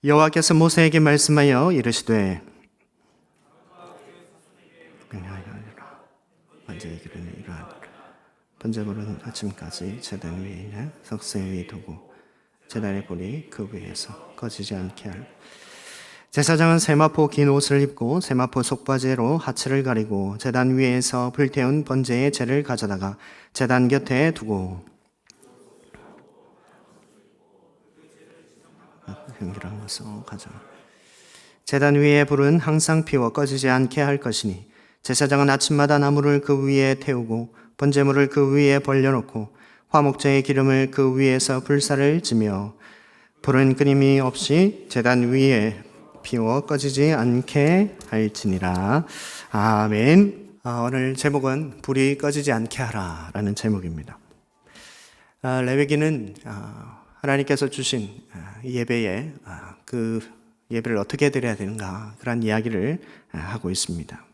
여호와께서 모세에게 말씀하여 이르시되 번제의 기름을 이러하니라. 번제물은 아침까지 제단 위에 있는 석쇠 위에 두고 제단의 불이 그 위에서 꺼지지 않게 할. 제사장은 세마포 긴 옷을 입고 세마포 속바지로 하체를 가리고 제단 위에서 불태운 번제의 재를 가져다가 제단 곁에 두고 경기랑 것으로 가져. 제단 위에 불은 항상 피워 꺼지지 않게 할 것이니 제사장은 아침마다 나무를 그 위에 태우고 번제물을 그 위에 벌려놓고 화목제의 기름을 그 위에서 불사를 지며 불은 끊임이 없이 제단 위에 피워 꺼지지 않게 할지니라. 아멘. 오늘 제목은 불이 꺼지지 않게 하라라는 제목입니다. 레위기는 하나님께서 주신 예배에 그 예배를 어떻게 드려야 되는가 그런 이야기를 하고 있습니다.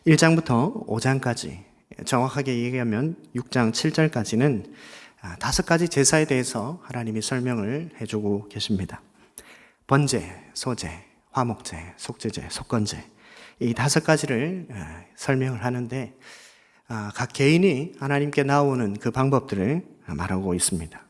1장부터 5장까지 정확하게 얘기하면 6장 7절까지는 5가지 제사에 대해서 하나님이 설명을 해주고 계십니다. 번제, 소제, 화목제, 속죄제, 속건제 이 5가지를 설명을 하는데 각 개인이 하나님께 나오는 그 방법들을 말하고 있습니다.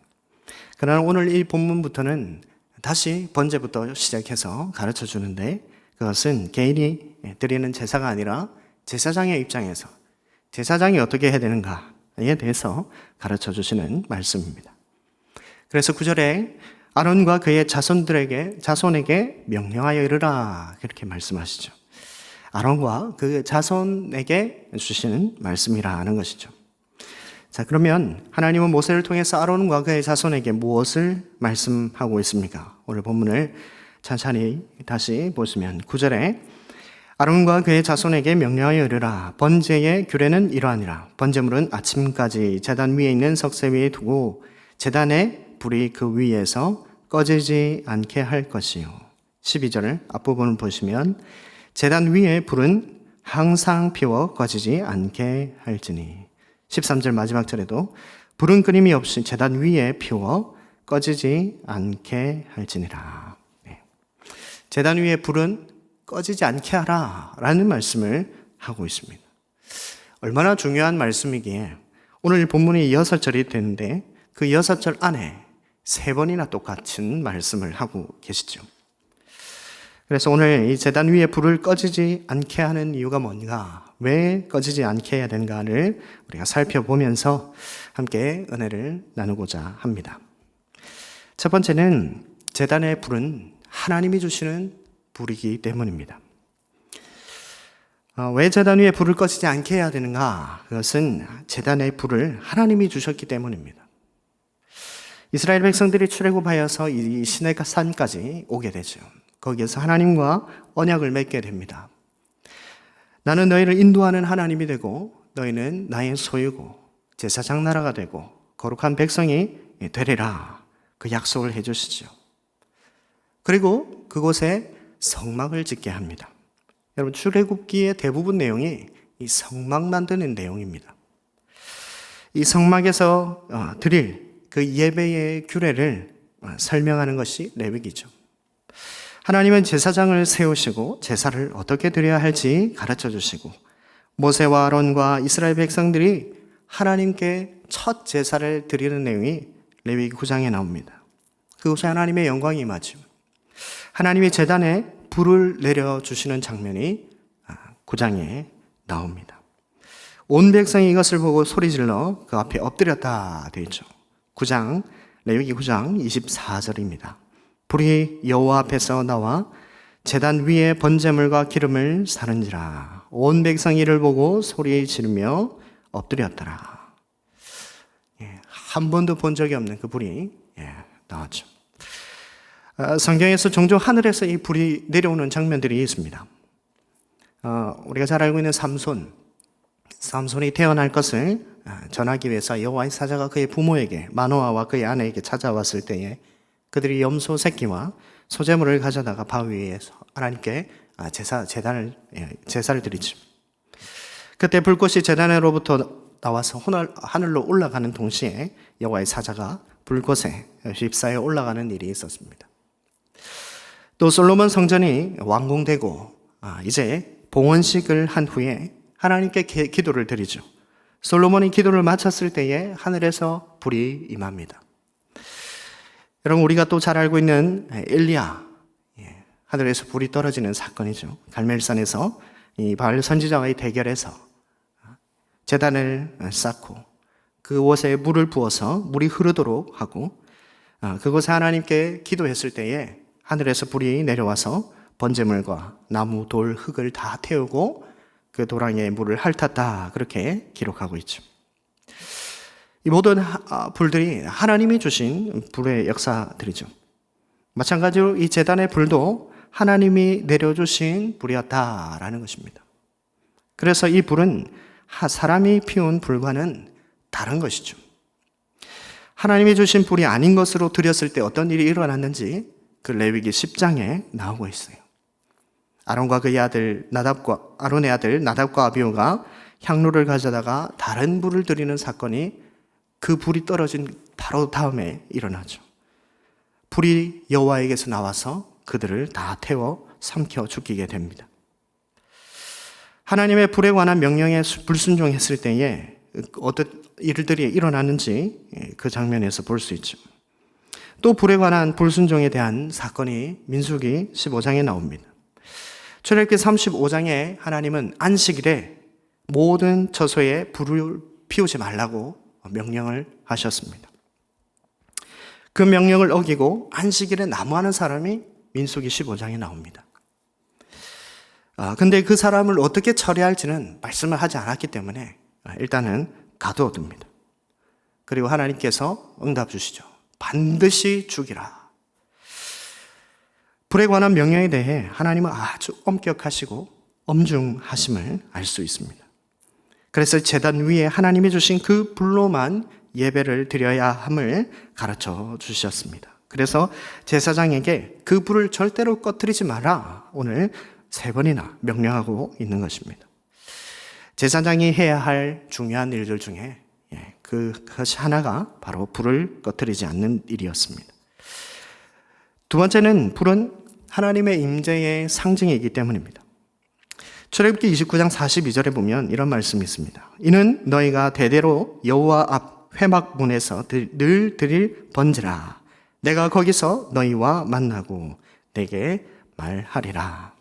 그러나 오늘 이 본문부터는 다시 번제부터 시작해서 가르쳐 주는데 그것은 개인이 드리는 제사가 아니라 제사장의 입장에서 제사장이 어떻게 해야 되는가에 대해서 가르쳐 주시는 말씀입니다. 그래서 9절에 아론과 그의 자손에게 명령하여 이르라 그렇게 말씀하시죠. 아론과 그 자손에게 주시는 말씀이라는 것이죠. 자, 그러면 하나님은 모세를 통해서 아론과 그의 자손에게 무엇을 말씀하고 있습니까? 오늘 본문을 천천히 다시 보시면 9절에 아론과 그의 자손에게 명령하여 이르라. 번제의 규례는 이러하니라. 번제물은 아침까지 제단 위에 있는 석쇠 위에 두고 제단에 불이 그 위에서 꺼지지 않게 할 것이요. 12절 앞부분을 보시면 제단 위에 불은 항상 피워 꺼지지 않게 할지니. 13절 마지막 절에도 불은 끊임이 없이 제단 위에 피워 꺼지지 않게 할지니라. 네. 제단 위에 불은 꺼지지 않게 하라 라는 말씀을 하고 있습니다. 얼마나 중요한 말씀이기에 오늘 본문이 6절이 되는데 그 6절 안에 3번이나 똑같은 말씀을 하고 계시죠. 그래서 오늘 이 제단 위에 불을 꺼지지 않게 하는 이유가 뭔가, 왜 꺼지지 않게 해야 되는가를 우리가 살펴보면서 함께 은혜를 나누고자 합니다. 첫 번째는 제단의 불은 하나님이 주시는 불이기 때문입니다. 왜 제단 위에 불을 꺼지지 않게 해야 되는가? 그것은 제단의 불을 하나님이 주셨기 때문입니다. 이스라엘 백성들이 출애굽하여서 이 시내가 산까지 오게 되죠. 거기에서 하나님과 언약을 맺게 됩니다. 나는 너희를 인도하는 하나님이 되고 너희는 나의 소유고 제사장 나라가 되고 거룩한 백성이 되리라. 그 약속을 해주시죠. 그리고 그곳에 성막을 짓게 합니다. 여러분 출애굽기의 대부분 내용이 이 성막 만드는 내용입니다. 이 성막에서 드릴 그 예배의 규례를 설명하는 것이 레위기죠. 하나님은 제사장을 세우시고 제사를 어떻게 드려야 할지 가르쳐 주시고 모세와 아론과 이스라엘 백성들이 하나님께 첫 제사를 드리는 내용이 레위기 9장에 나옵니다. 그곳에 하나님의 영광이 임하죠. 하나님이 제단에 불을 내려주시는 장면이 9장에 나옵니다. 온 백성이 이것을 보고 소리질러 그 앞에 엎드렸다 되어 있죠. 9장, 레위기 9장 24절입니다. 불이 여호와 앞에서 나와 제단 위에 번제물과 기름을 사른지라. 온 백성이 이를 보고 소리 지르며 엎드렸더라. 한 번도 본 적이 없는 그 불이 나왔죠. 성경에서 종종 하늘에서 이 불이 내려오는 장면들이 있습니다. 우리가 잘 알고 있는 삼손이 태어날 것을 전하기 위해서 여호와의 사자가 그의 부모에게 마노아와 그의 아내에게 찾아왔을 때에 그들이 염소 새끼와 소제물을 가져다가 바위 위에서 하나님께 제사를 드리죠. 그때 불꽃이 제단으로부터 나와서 하늘로 올라가는 동시에 여호와의 사자가 불꽃에 휩싸여 올라가는 일이 있었습니다. 또 솔로몬 성전이 완공되고 이제 봉헌식을 한 후에 하나님께 기도를 드리죠. 솔로몬이 기도를 마쳤을 때에 하늘에서 불이 임합니다. 여러분, 우리가 또 잘 알고 있는 엘리야, 하늘에서 불이 떨어지는 사건이죠. 갈멜산에서 이 바알 선지자와의 대결에서 제단을 쌓고 그곳에 물을 부어서 물이 흐르도록 하고 그곳에 하나님께 기도했을 때에 하늘에서 불이 내려와서 번제물과 나무, 돌, 흙을 다 태우고 그 도랑에 물을 핥았다, 그렇게 기록하고 있죠. 이 모든 불들이 하나님이 주신 불의 역사들이죠. 마찬가지로 이 제단의 불도 하나님이 내려주신 불이었다라는 것입니다. 그래서 이 불은 사람이 피운 불과는 다른 것이죠. 하나님이 주신 불이 아닌 것으로 드렸을 때 어떤 일이 일어났는지 그 레위기 10장에 나오고 있어요. 아론과 그의 아들 아론의 아들 나답과 아비후가 향로를 가져다가 다른 불을 드리는 사건이 그 불이 떨어진 바로 다음에 일어나죠. 불이 여호와에게서 나와서 그들을 다 태워 삼켜 죽이게 됩니다. 하나님의 불에 관한 명령에 불순종했을 때에 어떤 일들이 일어나는지 그 장면에서 볼 수 있죠. 또 불에 관한 불순종에 대한 사건이 민수기 15장에 나옵니다. 출애굽기 35장에 하나님은 안식일에 모든 처소에 불을 피우지 말라고 명령을 하셨습니다. 그 명령을 어기고 안식일에 나무하는 사람이 민수기 15장에 나옵니다. 근데 그 사람을 어떻게 처리할지는 말씀을 하지 않았기 때문에 일단은 가두어둡니다. 그리고 하나님께서 응답 주시죠. 반드시 죽이라. 불에 관한 명령에 대해 하나님은 아주 엄격하시고 엄중하심을 알 수 있습니다. 그래서 제단 위에 하나님이 주신 그 불로만 예배를 드려야 함을 가르쳐 주셨습니다. 그래서 제사장에게 그 불을 절대로 꺼뜨리지 마라, 오늘 3번이나 명령하고 있는 것입니다. 제사장이 해야 할 중요한 일들 중에 그것이 하나가 바로 불을 꺼뜨리지 않는 일이었습니다. 두 번째는 불은 하나님의 임재의 상징이기 때문입니다. 출애굽기 29장 42절에 보면 이런 말씀이 있습니다. 이는 너희가 대대로 여호와 앞 회막문에서 늘 드릴 번제라. 내가 거기서 너희와 만나고 내게 말하리라.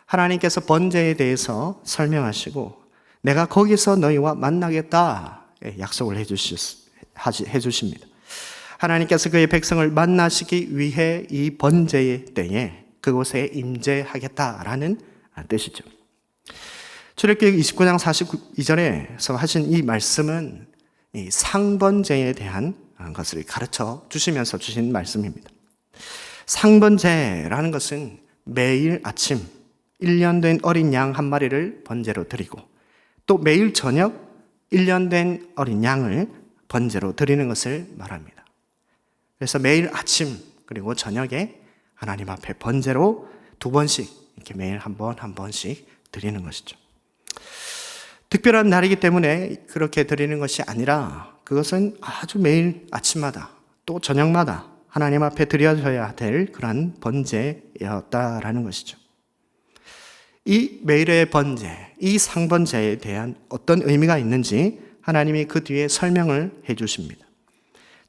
하나님께서 번제에 대해서 설명하시고 내가 거기서 너희와 만나겠다 약속을 해주십니다. 하나님께서 그의 백성을 만나시기 위해 이 번제의 때에 그곳에 임재하겠다라는 뜻이죠. 출애굽기 29장 42절에서 하신 이 말씀은 이 상번제에 대한 것을 가르쳐 주시면서 주신 말씀입니다. 상번제라는 것은 매일 아침 1년 된 어린 양 한 마리를 번제로 드리고 또 매일 저녁 1년 된 어린 양을 번제로 드리는 것을 말합니다. 그래서 매일 아침 그리고 저녁에 하나님 앞에 번제로 2번씩 이렇게 매일 한 번씩 드리는 것이죠. 특별한 날이기 때문에 그렇게 드리는 것이 아니라 그것은 아주 매일 아침마다 또 저녁마다 하나님 앞에 드려져야 될 그런 번제였다라는 것이죠. 이 매일의 번제, 이 상번제에 대한 어떤 의미가 있는지 하나님이 그 뒤에 설명을 해 주십니다.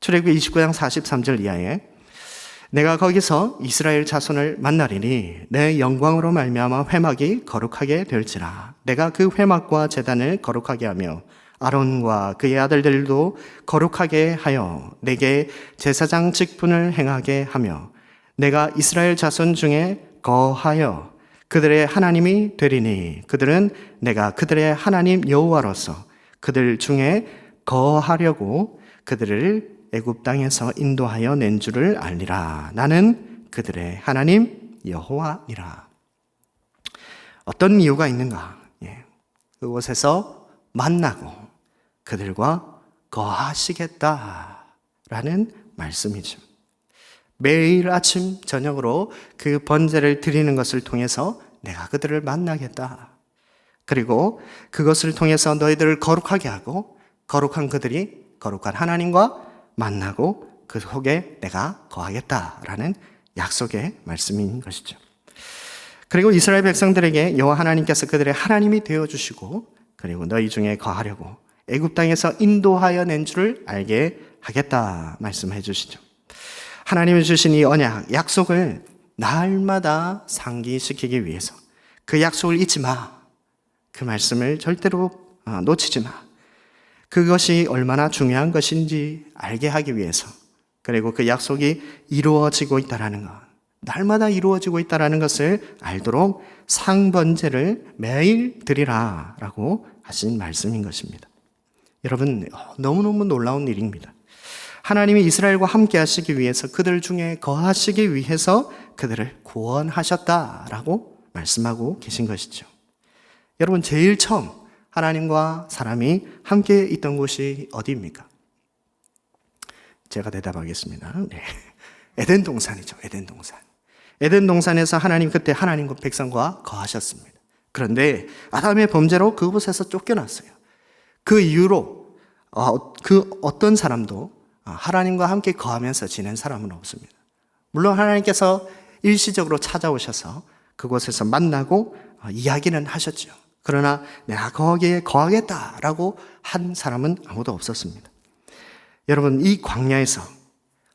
출애굽기 29장 43절 이하에 내가 거기서 이스라엘 자손을 만나리니 내 영광으로 말미암아 회막이 거룩하게 될지라. 내가 그 회막과 제단을 거룩하게 하며 아론과 그의 아들들도 거룩하게 하여 내게 제사장 직분을 행하게 하며 내가 이스라엘 자손 중에 거하여 그들의 하나님이 되리니 그들은 내가 그들의 하나님 여호와로서 그들 중에 거하려고 그들을 애굽 땅에서 인도하여 낸 줄을 알리라. 나는 그들의 하나님 여호와니라. 어떤 이유가 있는가? 그곳에서 만나고 그들과 거하시겠다라는 말씀이죠. 매일 아침 저녁으로 그 번제를 드리는 것을 통해서 내가 그들을 만나겠다. 그리고 그것을 통해서 너희들을 거룩하게 하고 거룩한 그들이 거룩한 하나님과 만나고 그 속에 내가 거하겠다라는 약속의 말씀인 것이죠. 그리고 이스라엘 백성들에게 여호와 하나님께서 그들의 하나님이 되어주시고 그리고 너희 중에 거하려고 애굽 땅에서 인도하여 낸 줄을 알게 하겠다 말씀해 주시죠. 하나님이 주신 이 언약, 약속을 날마다 상기시키기 위해서 그 약속을 잊지 마. 그 말씀을 절대로 놓치지 마. 그것이 얼마나 중요한 것인지 알게 하기 위해서 그리고 그 약속이 이루어지고 있다는 것, 날마다 이루어지고 있다는 것을 알도록 상번제를 매일 드리라 라고 하신 말씀인 것입니다. 여러분, 너무너무 놀라운 일입니다. 하나님이 이스라엘과 함께 하시기 위해서 그들 중에 거하시기 위해서 그들을 구원하셨다라고 말씀하고 계신 것이죠. 여러분, 제일 처음 하나님과 사람이 함께 있던 곳이 어디입니까? 제가 대답하겠습니다. 네. 에덴 동산이죠. 에덴 동산. 에덴 동산에서 하나님 그때 하나님과 백성과 거하셨습니다. 그런데 아담의 범죄로 그곳에서 쫓겨났어요. 그 이후로 그 어떤 사람도 하나님과 함께 거하면서 지낸 사람은 없습니다. 물론 하나님께서 일시적으로 찾아오셔서 그곳에서 만나고 이야기는 하셨죠. 그러나 내가 거기에 거하겠다라고 한 사람은 아무도 없었습니다. 여러분, 이 광야에서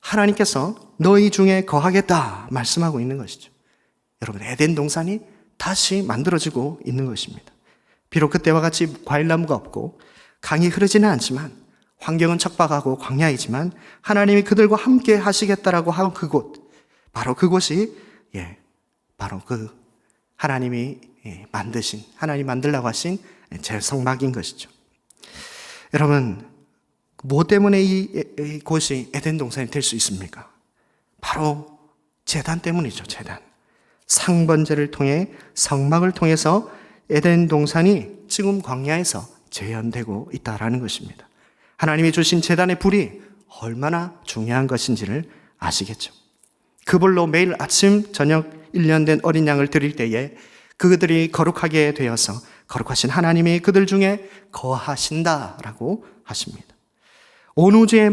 하나님께서 너희 중에 거하겠다 말씀하고 있는 것이죠. 여러분, 에덴 동산이 다시 만들어지고 있는 것입니다. 비록 그때와 같이 과일나무가 없고 강이 흐르지는 않지만 환경은 척박하고 광야이지만 하나님이 그들과 함께 하시겠다라고 한 그곳, 바로 그곳이 바로 그 하나님이 만드신, 하나님 만들라고 하신 제 성막인 것이죠. 여러분, 뭐 때문에 이 곳이 에덴 동산이 될 수 있습니까? 바로 제단 때문이죠. 제단. 상번제를 통해 성막을 통해서 에덴 동산이 지금 광야에서 재현되고 있다라는 것입니다. 하나님이 주신 제단의 불이 얼마나 중요한 것인지를 아시겠죠. 그 불로 매일 아침 저녁 1년 된 어린 양을 드릴 때에 그들이 거룩하게 되어서 거룩하신 하나님이 그들 중에 거하신다라고 하십니다. 온 우주의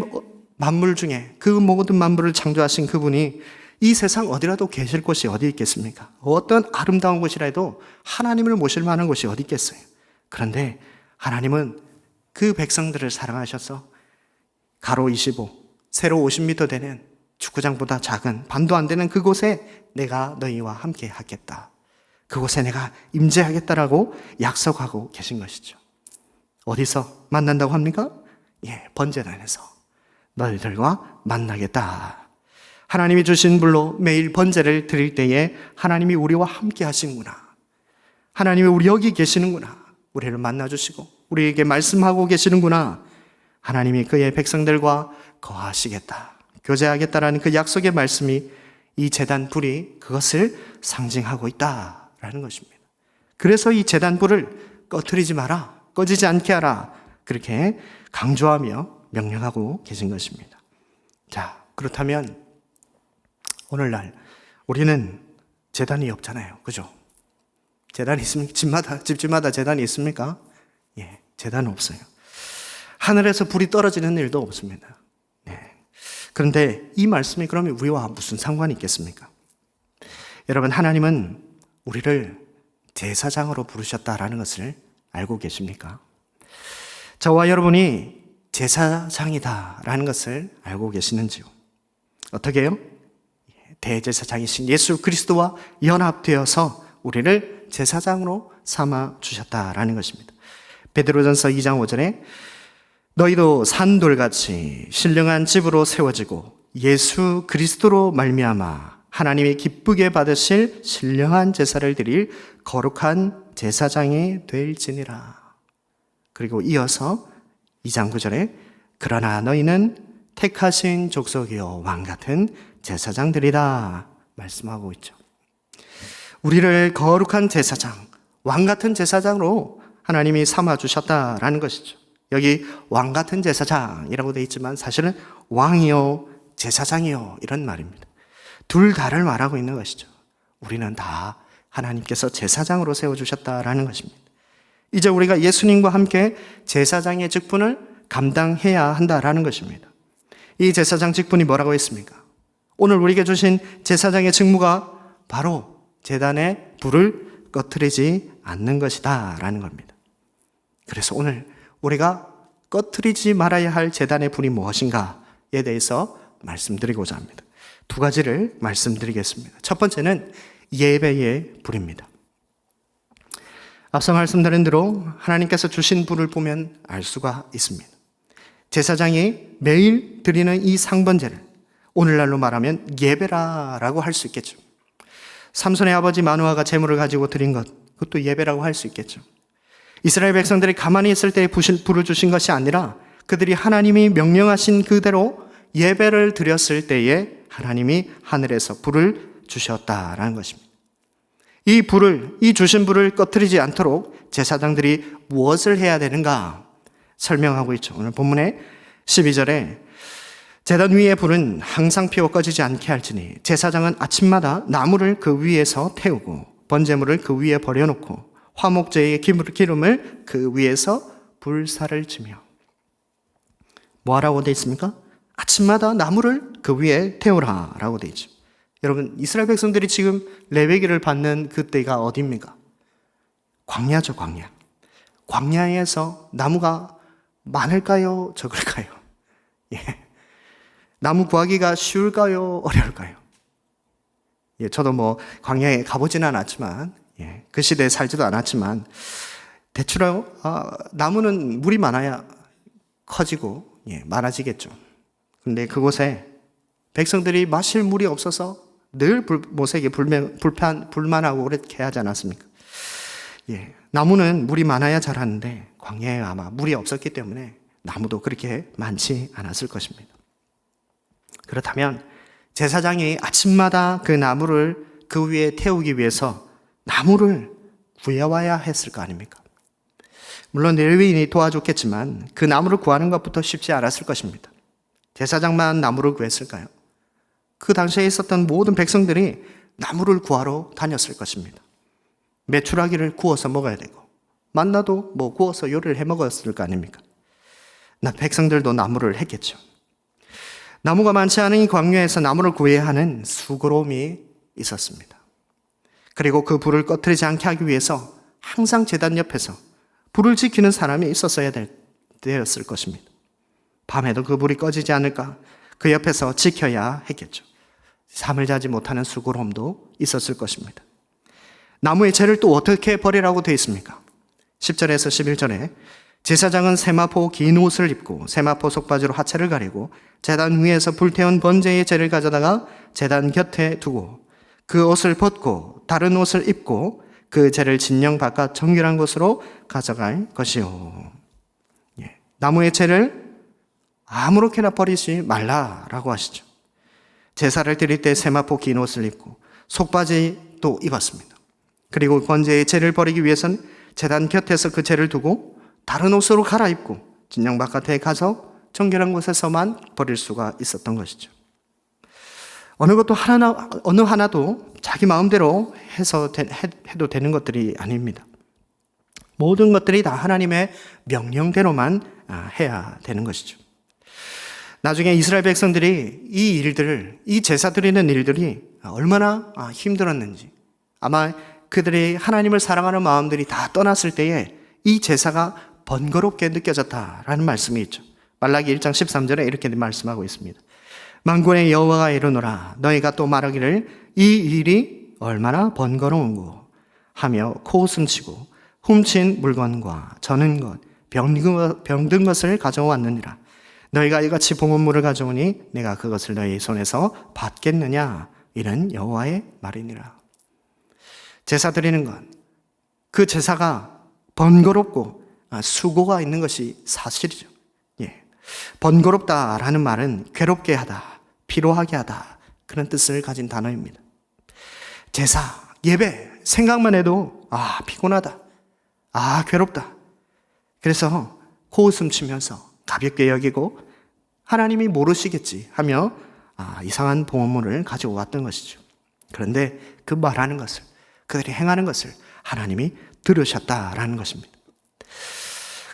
만물 중에 그 모든 만물을 창조하신 그분이 이 세상 어디라도 계실 곳이 어디 있겠습니까? 어떤 아름다운 곳이라도 하나님을 모실 만한 곳이 어디 있겠어요? 그런데 하나님은 그 백성들을 사랑하셔서 가로 25, 세로 50m 되는 축구장보다 작은 반도 안 되는 그곳에 내가 너희와 함께 하겠다. 그곳에 내가 임재하겠다라고 약속하고 계신 것이죠. 어디서 만난다고 합니까? 번제단에서 너희들과 만나겠다. 하나님이 주신 불로 매일 번제를 드릴 때에 하나님이 우리와 함께 하시는구나. 하나님이 우리 여기 계시는구나. 우리를 만나주시고 우리에게 말씀하고 계시는구나. 하나님이 그의 백성들과 거하시겠다, 교제하겠다라는 그 약속의 말씀이 이 제단 불이 그것을 상징하고 있다라는 것입니다. 그래서 이 제단 불을 꺼트리지 마라, 꺼지지 않게 하라, 그렇게 강조하며 명령하고 계신 것입니다. 자, 그렇다면 오늘날 우리는 제단이 없잖아요. 그죠? 제단이 있습니까? 집집마다 제단이 있습니까? 제단은 없어요. 하늘에서 불이 떨어지는 일도 없습니다. 그런데 이 말씀이 그러면 우리와 무슨 상관이 있겠습니까? 여러분, 하나님은 우리를 제사장으로 부르셨다라는 것을 알고 계십니까? 저와 여러분이 제사장이다라는 것을 알고 계시는지요? 어떻게 해요? 대제사장이신 예수 그리스도와 연합되어서 우리를 제사장으로 삼아 주셨다라는 것입니다. 베드로전서 2장 5절에 너희도 산돌같이 신령한 집으로 세워지고 예수 그리스도로 말미암아 하나님이 기쁘게 받으실 신령한 제사를 드릴 거룩한 제사장이 될지니라. 그리고 이어서 2장 9절에 그러나 너희는 택하신 족속이요 왕같은 제사장들이다 말씀하고 있죠. 우리를 거룩한 제사장, 왕같은 제사장으로 하나님이 삼아주셨다라는 것이죠. 여기 왕같은 제사장이라고 되어 있지만 사실은 왕이요 제사장이요 이런 말입니다. 둘 다를 말하고 있는 것이죠. 우리는 다 하나님께서 제사장으로 세워주셨다라는 것입니다. 이제 우리가 예수님과 함께 제사장의 직분을 감당해야 한다라는 것입니다. 이 제사장 직분이 뭐라고 했습니까? 오늘 우리에게 주신 제사장의 직무가 바로 제단의 불을 꺼트리지 않는 것이다 라는 겁니다. 그래서 오늘 우리가 꺼트리지 말아야 할 제단의 불이 무엇인가에 대해서 말씀드리고자 합니다. 두 가지를 말씀드리겠습니다. 첫 번째는 예배의 불입니다. 앞서 말씀드린 대로 하나님께서 주신 불을 보면 알 수가 있습니다. 제사장이 매일 드리는 이 상번제를 오늘날로 말하면 예배라고 할 수 있겠죠. 삼손의 아버지 마노아가 제물을 가지고 드린 것, 그것도 예배라고 할 수 있겠죠. 이스라엘 백성들이 가만히 있을 때 불을 주신 것이 아니라 그들이 하나님이 명령하신 그대로 예배를 드렸을 때에 하나님이 하늘에서 불을 주셨다라는 것입니다. 이 주신 불을 꺼트리지 않도록 제사장들이 무엇을 해야 되는가 설명하고 있죠. 오늘 본문의 12절에 제단 위의 불은 항상 피워 꺼지지 않게 할지니 제사장은 아침마다 나무를 그 위에서 태우고 번제물을 그 위에 버려놓고 화목제의 기름을 그 위에서 불사를 치며. 뭐 하라고 되어 있습니까? 아침마다 나무를 그 위에 태우라 라고 되어 있죠. 여러분, 이스라엘 백성들이 지금 레위기를 받는 그때가 어디입니까? 광야죠, 광야. 광야에서 나무가 많을까요? 적을까요? 예. 나무 구하기가 쉬울까요? 어려울까요? 예, 저도 광야에 가보지는 않았지만, 예, 그 시대에 살지도 않았지만, 대충, 나무는 물이 많아야 커지고, 예, 많아지겠죠. 근데 그곳에 백성들이 마실 물이 없어서 늘 모세에게 불만하고 그렇게 하지 않았습니까? 예, 나무는 물이 많아야 자라는데 광야에 아마 물이 없었기 때문에 나무도 그렇게 많지 않았을 것입니다. 그렇다면 제사장이 아침마다 그 나무를 그 위에 태우기 위해서 나무를 구해와야 했을 거 아닙니까? 물론 레위인이 도와줬겠지만 그 나무를 구하는 것부터 쉽지 않았을 것입니다. 제사장만 나무를 구했을까요? 그 당시에 있었던 모든 백성들이 나무를 구하러 다녔을 것입니다. 메추라기를 구워서 먹어야 되고 만나도 구워서 요리를 해 먹었을 거 아닙니까? 백성들도 나무를 했겠죠. 나무가 많지 않은 이 광야에서 나무를 구해야 하는 수고로움이 있었습니다. 그리고 그 불을 꺼트리지 않게 하기 위해서 항상 제단 옆에서 불을 지키는 사람이 있었어야 되었을 것입니다. 밤에도 그 불이 꺼지지 않을까 그 옆에서 지켜야 했겠죠. 잠을 자지 못하는 수고로움도 있었을 것입니다. 나무의 재를 또 어떻게 버리라고 되어 있습니까? 10절에서 11절에 제사장은 세마포 긴 옷을 입고 세마포 속바지로 하체를 가리고 제단 위에서 불태운 번제의 재를 가져다가 제단 곁에 두고 그 옷을 벗고 다른 옷을 입고 그 재를 진영 바깥 정결한 곳으로 가져갈 것이요. 예. 나무의 재를 아무렇게나 버리지 말라라고 하시죠. 제사를 드릴 때 세마포 긴 옷을 입고 속바지도 입었습니다. 그리고 번제의 재를 버리기 위해서는 제단 곁에서 그 재를 두고 다른 옷으로 갈아입고 진영 바깥에 가서 정결한 곳에서만 버릴 수가 있었던 것이죠. 어느 하나도 자기 마음대로 해도 되는 것들이 아닙니다. 모든 것들이 다 하나님의 명령대로만 해야 되는 것이죠. 나중에 이스라엘 백성들이 이 제사 드리는 일들이 얼마나 힘들었는지, 아마 그들이 하나님을 사랑하는 마음들이 다 떠났을 때에 이 제사가 번거롭게 느껴졌다라는 말씀이 있죠. 말라기 1장 13절에 이렇게 말씀하고 있습니다. 만군의 여호와가 이르노라 너희가 또 말하기를 이 일이 얼마나 번거로운고 하며 코웃음치고 훔친 물건과 저는 것 병든 것을 가져왔느니라. 너희가 이같이 봉헌물을 가져오니 내가 그것을 너희 손에서 받겠느냐 이는 여호와의 말이니라. 제사 드리는 것, 그 제사가 번거롭고 수고가 있는 것이 사실이죠. 예. 번거롭다라는 말은 괴롭게 하다, 피로하게 하다 그런 뜻을 가진 단어입니다. 제사, 예배 생각만 해도 피곤하다, 괴롭다. 그래서 코웃음 치면서 가볍게 여기고 하나님이 모르시겠지 하며 이상한 봉헌물을 가지고 왔던 것이죠. 그런데 그 말하는 것을, 그들이 행하는 것을 하나님이 들으셨다라는 것입니다.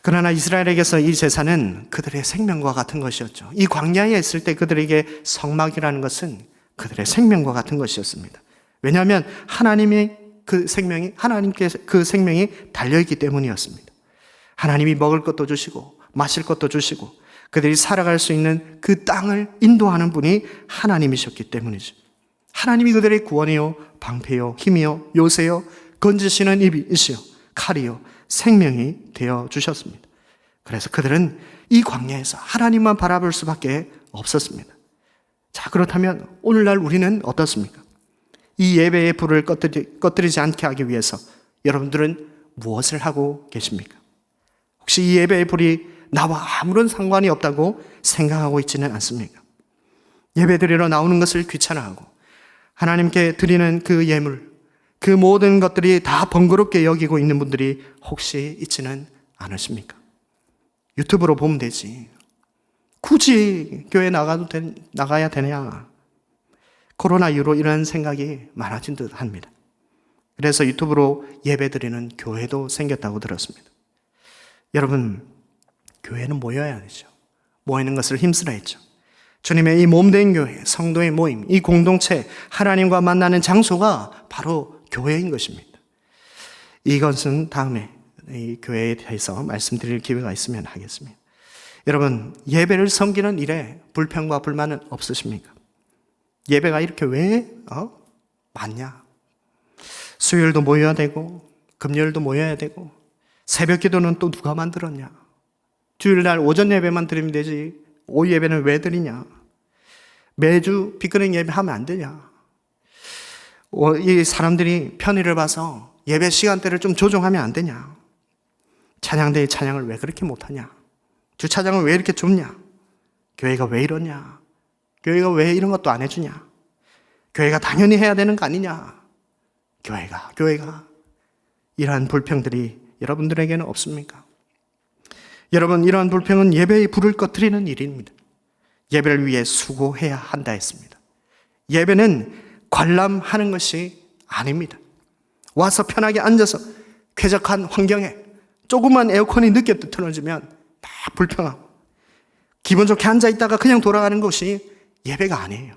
그러나 이스라엘에게서 이 제사는 그들의 생명과 같은 것이었죠. 이 광야에 있을 때 그들에게 성막이라는 것은 그들의 생명과 같은 것이었습니다. 왜냐하면 하나님께 그 생명이 달려있기 때문이었습니다. 하나님이 먹을 것도 주시고 마실 것도 주시고 그들이 살아갈 수 있는 그 땅을 인도하는 분이 하나님이셨기 때문이죠. 하나님이 그들의 구원이요, 방패요, 힘이요, 요새요, 건지시는 입이시요, 칼이요, 생명이 되어 주셨습니다. 그래서 그들은 이 광야에서 하나님만 바라볼 수밖에 없었습니다. 자, 그렇다면 오늘날 우리는 어떻습니까? 이 예배의 불을 꺼뜨리지 않게 하기 위해서 여러분들은 무엇을 하고 계십니까? 혹시 이 예배의 불이 나와 아무런 상관이 없다고 생각하고 있지는 않습니까? 예배 드리러 나오는 것을 귀찮아하고 하나님께 드리는 그 예물, 그 모든 것들이 다 번거롭게 여기고 있는 분들이 혹시 있지는 않으십니까? 유튜브로 보면 되지. 굳이 교회 나가야 되냐? 코로나 이후로 이런 생각이 많아진 듯 합니다. 그래서 유튜브로 예배 드리는 교회도 생겼다고 들었습니다. 여러분, 교회는 모여야 되죠. 모이는 것을 힘쓰라 했죠. 주님의 이 몸된 교회, 성도의 모임, 이 공동체, 하나님과 만나는 장소가 바로 교회인 것입니다. 이것은 다음에 이 교회에 대해서 말씀드릴 기회가 있으면 하겠습니다. 여러분, 예배를 섬기는 일에 불평과 불만은 없으십니까? 예배가 이렇게 왜 많냐? 수요일도 모여야 되고 금요일도 모여야 되고 새벽 기도는 또 누가 만들었냐? 주일날 오전 예배만 드리면 되지 오후 예배는 왜 드리냐? 매주 빅그랭 예배하면 안 되냐? 이 사람들이 편의를 봐서 예배 시간대를 좀 조정하면 안 되냐? 찬양대의 찬양을 왜 그렇게 못하냐? 주차장을 왜 이렇게 좁냐? 교회가 왜 이러냐? 교회가 왜 이런 것도 안 해주냐? 교회가 당연히 해야 되는 거 아니냐? 교회가 이러한 불평들이 여러분들에게는 없습니까? 여러분, 이러한 불평은 예배의 불을 꺼뜨리는 일입니다. 예배를 위해 수고해야 한다 했습니다. 예배는 관람하는 것이 아닙니다. 와서 편하게 앉아서 쾌적한 환경에 조그만 에어컨이 늦게 틀어지면 막 불평하고 기분 좋게 앉아있다가 그냥 돌아가는 것이 예배가 아니에요.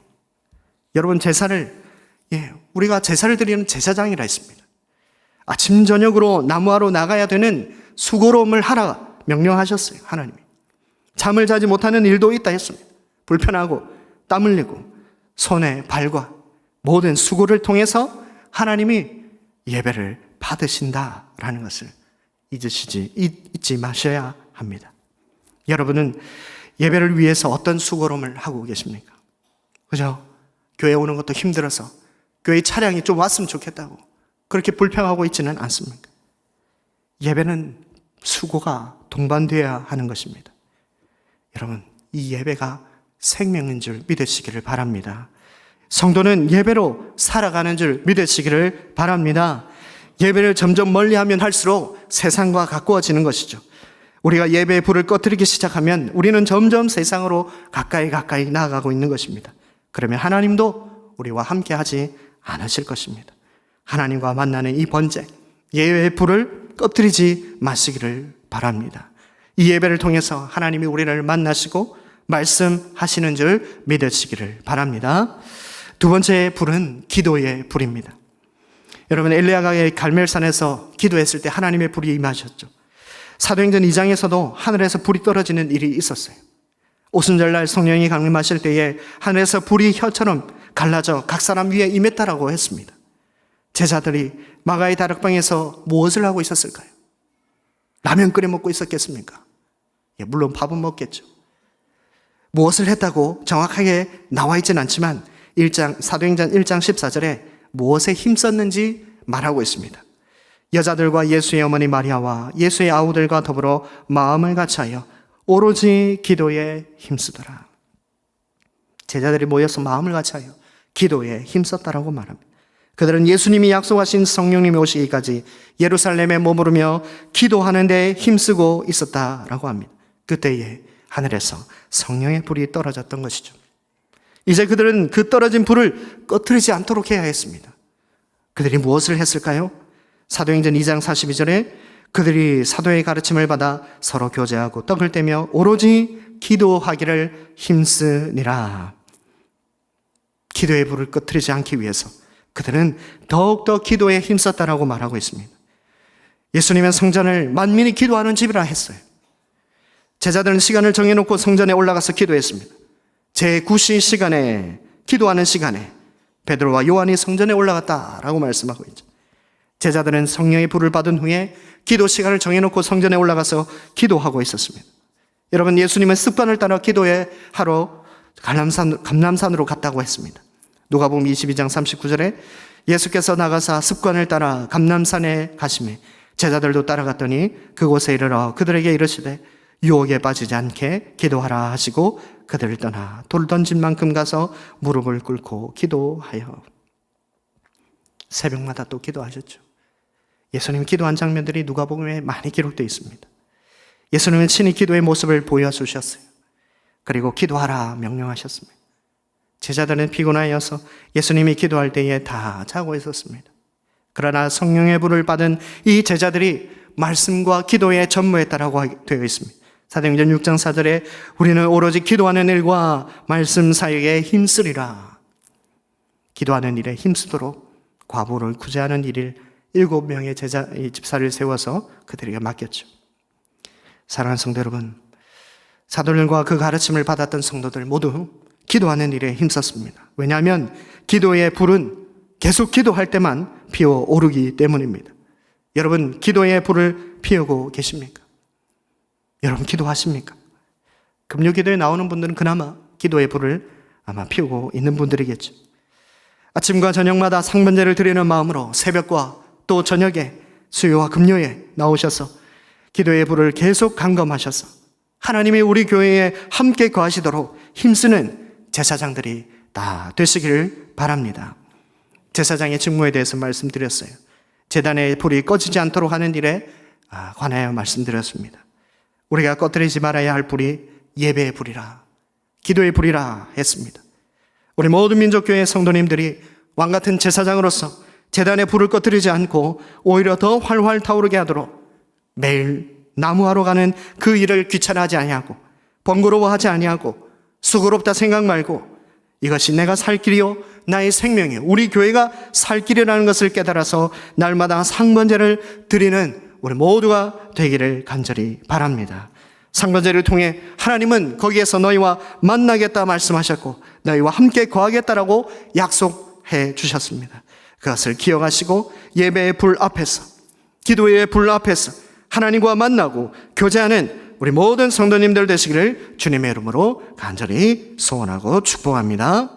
여러분, 우리가 제사를 드리는 제사장이라 했습니다. 아침 저녁으로 나무하러 나가야 되는 수고로움을 하라 명령하셨어요. 하나님이. 잠을 자지 못하는 일도 있다 했습니다. 불편하고 땀 흘리고 손에 발과 모든 수고를 통해서 하나님이 예배를 받으신다라는 것을 잊지 마셔야 합니다. 여러분은 예배를 위해서 어떤 수고로움을 하고 계십니까? 그죠? 교회 오는 것도 힘들어서 교회 차량이 좀 왔으면 좋겠다고 그렇게 불평하고 있지는 않습니까? 예배는 수고가 동반되어야 하는 것입니다. 여러분, 이 예배가 생명인 줄 믿으시기를 바랍니다. 성도는 예배로 살아가는 줄 믿으시기를 바랍니다. 예배를 점점 멀리하면 할수록 세상과 가까워지는 것이죠. 우리가 예배의 불을 꺼뜨리기 시작하면 우리는 점점 세상으로 가까이 나아가고 있는 것입니다. 그러면 하나님도 우리와 함께 하지 않으실 것입니다. 하나님과 만나는 이 번제, 예배의 불을 꺼뜨리지 마시기를 바랍니다. 이 예배를 통해서 하나님이 우리를 만나시고 말씀하시는 줄 믿으시기를 바랍니다. 두 번째 불은 기도의 불입니다. 여러분, 엘리야가 갈멜산에서 기도했을 때 하나님의 불이 임하셨죠. 사도행전 2장에서도 하늘에서 불이 떨어지는 일이 있었어요. 오순절날 성령이 강림하실 때에 하늘에서 불이 혀처럼 갈라져 각 사람 위에 임했다라고 했습니다. 제자들이 마가의 다락방에서 무엇을 하고 있었을까요? 라면 끓여 먹고 있었겠습니까? 물론 밥은 먹겠죠. 무엇을 했다고 정확하게 나와 있지는 않지만 사도행전 1장 14절에 무엇에 힘썼는지 말하고 있습니다. 여자들과 예수의 어머니 마리아와 예수의 아우들과 더불어 마음을 같이하여 오로지 기도에 힘쓰더라. 제자들이 모여서 마음을 같이하여 기도에 힘썼다라고 말합니다. 그들은 예수님이 약속하신 성령님이 오시기까지 예루살렘에 머무르며 기도하는 데 힘쓰고 있었다라고 합니다. 그때에 하늘에서 성령의 불이 떨어졌던 것이죠. 이제 그들은 그 떨어진 불을 꺼뜨리지 않도록 해야 했습니다. 그들이 무엇을 했을까요? 사도행전 2장 42절에 그들이 사도의 가르침을 받아 서로 교제하고 떡을 떼며 오로지 기도하기를 힘쓰니라. 기도의 불을 꺼뜨리지 않기 위해서 그들은 더욱더 기도에 힘썼다라고 말하고 있습니다. 예수님은 성전을 만민이 기도하는 집이라 했어요. 제자들은 시간을 정해놓고 성전에 올라가서 기도했습니다. 제9시 시간에, 기도하는 시간에 베드로와 요한이 성전에 올라갔다라고 말씀하고 있죠. 제자들은 성령의 불을 받은 후에 기도 시간을 정해놓고 성전에 올라가서 기도하고 있었습니다. 여러분, 예수님은 습관을 따라 기도에 하러 감람산으로 갔다고 했습니다. 누가복음 22장 39절에 예수께서 나가사 습관을 따라 감람산에 가시매 제자들도 따라갔더니 그곳에 이르러 그들에게 이르시되 유혹에 빠지지 않게 기도하라 하시고 그들을 떠나 돌 던진 만큼 가서 무릎을 꿇고 기도하여. 새벽마다 또 기도하셨죠. 예수님 기도한 장면들이 누가복음에 많이 기록되어 있습니다. 예수님은 친히 기도의 모습을 보여주셨어요. 그리고 기도하라 명령하셨습니다. 제자들은 피곤하여서 예수님이 기도할 때에 다 자고 있었습니다. 그러나 성령의 불을 받은 이 제자들이 말씀과 기도에 전무했다라고 되어 있습니다. 사도행전 6장 4절에 우리는 오로지 기도하는 일과 말씀 사이에 힘쓰리라. 기도하는 일에 힘쓰도록 과부를 구제하는 일을 7명의 집사를 세워서 그들에게 맡겼죠. 사랑하는 성도 여러분, 사도들과 그 가르침을 받았던 성도들 모두 기도하는 일에 힘썼습니다. 왜냐하면 기도의 불은 계속 기도할 때만 피어오르기 때문입니다. 여러분, 기도의 불을 피우고 계십니까? 여러분, 기도하십니까? 금요기도에 나오는 분들은 그나마 기도의 불을 아마 피우고 있는 분들이겠죠. 아침과 저녁마다 상번제를 드리는 마음으로 새벽과 또 저녁에 수요와 금요에 나오셔서 기도의 불을 계속 감금하셔서 하나님이 우리 교회에 함께 거하시도록 힘쓰는 제사장들이 다 되시기를 바랍니다. 제사장의 직무에 대해서 말씀드렸어요. 제단의 불이 꺼지지 않도록 하는 일에 관하여 말씀드렸습니다. 우리가 꺼뜨리지 말아야 할 불이 예배의 불이라, 기도의 불이라 했습니다. 우리 모든 민족교회 성도님들이 왕같은 제사장으로서 제단의 불을 꺼뜨리지 않고 오히려 더 활활 타오르게 하도록 매일 나무하러 가는 그 일을 귀찮아하지 아니하고 번거로워하지 아니하고 수고롭다 생각 말고 이것이 내가 살 길이요 나의 생명이요 우리 교회가 살 길이라는 것을 깨달아서 날마다 상번제를 드리는 우리 모두가 되기를 간절히 바랍니다. 상번제를 통해 하나님은 거기에서 너희와 만나겠다 말씀하셨고 너희와 함께 거하겠다라고 약속해 주셨습니다. 그것을 기억하시고 예배의 불 앞에서, 기도의 불 앞에서 하나님과 만나고 교제하는 우리 모든 성도님들 되시기를 주님의 이름으로 간절히 소원하고 축복합니다.